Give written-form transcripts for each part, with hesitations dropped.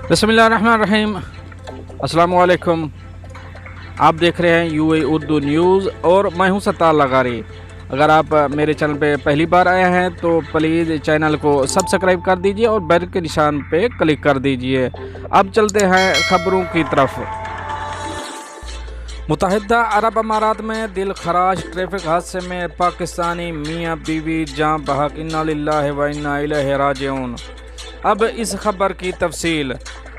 بسم اللہ الرحمن الرحیم۔ السلام علیکم، آپ دیکھ رہے ہیں یو اے اردو نیوز اور میں ہوں ستار لغاری۔ اگر آپ میرے چینل پہ پہلی بار آئے ہیں تو پلیز چینل کو سبسکرائب کر دیجئے اور بیل کے نشان پہ کلک کر دیجئے۔ اب چلتے ہیں خبروں کی طرف۔ متحدہ عرب امارات میں دل خراش ٹریفک حادثے میں پاکستانی میاں بیوی جاں بحق، انا للہ و انا الیہ راجعون۔ اب اس خبر کی تفصیل۔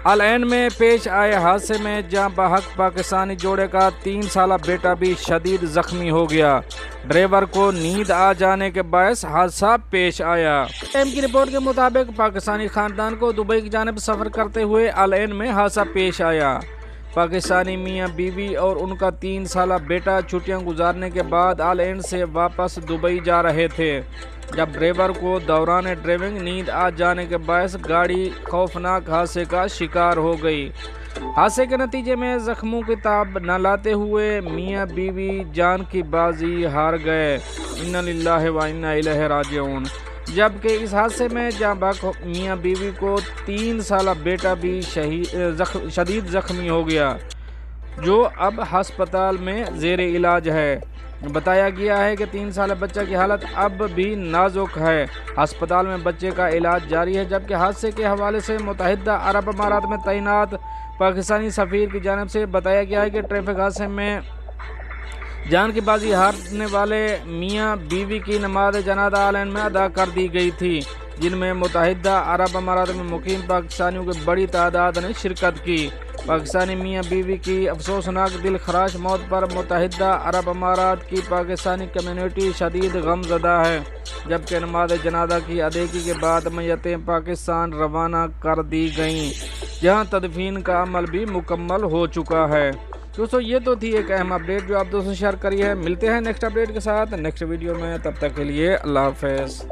العین میں پیش آئے حادثے میں جاں بحق پاکستانی جوڑے کا 3 سالہ بیٹا بھی شدید زخمی ہو گیا۔ ڈرائیور کو نیند آ جانے کے باعث حادثہ پیش آیا۔ ایم کی رپورٹ کے مطابق پاکستانی خاندان کو دبئی کی جانب سفر کرتے ہوئے العین میں حادثہ پیش آیا۔ پاکستانی میاں بیوی اور ان کا 3 سالہ بیٹا چھٹیاں گزارنے کے بعد العین سے واپس دبئی جا رہے تھے، جب ڈرائیور کو دوران ڈرائیونگ نیند آ جانے کے باعث گاڑی خوفناک حادثے کا شکار ہو گئی۔ حادثے کے نتیجے میں زخموں کی تاب نہ لاتے ہوئے میاں بیوی جان کی بازی ہار گئے، انا للہ و انا الیہ راجعون۔ جبکہ اس حادثے میں جاں بحق میاں بیوی کو 3 سالہ بیٹا بھی شدید زخمی ہو گیا، جو اب ہسپتال میں زیر علاج ہے۔ بتایا گیا ہے کہ 3 سالہ بچہ کی حالت اب بھی نازک ہے۔ ہسپتال میں بچے کا علاج جاری ہے، جبکہ حادثے کے حوالے سے متحدہ عرب امارات میں تعینات پاکستانی سفیر کی جانب سے بتایا گیا ہے کہ ٹریفک حادثے میں جان کی بازی ہارنے والے میاں بیوی کی نماز جنازہ العین میں ادا کر دی گئی تھی، جن میں متحدہ عرب امارات میں مقیم پاکستانیوں کی بڑی تعداد نے شرکت کی۔ پاکستانی میاں بیوی کی افسوسناک دل خراش موت پر متحدہ عرب امارات کی پاکستانی کمیونٹی شدید غم زدہ ہے، جبکہ نماز جنازہ کی ادائیگی کے بعد میتیں پاکستان روانہ کر دی گئیں، جہاں تدفین کا عمل بھی مکمل ہو چکا ہے۔ دوستو، یہ تو تھی ایک اہم اپڈیٹ جو آپ دوستوں سے شیئر کری ہے۔ ملتے ہیں نیکسٹ اپڈیٹ کے ساتھ نیکسٹ ویڈیو میں، تب تک کے لیے اللہ حافظ۔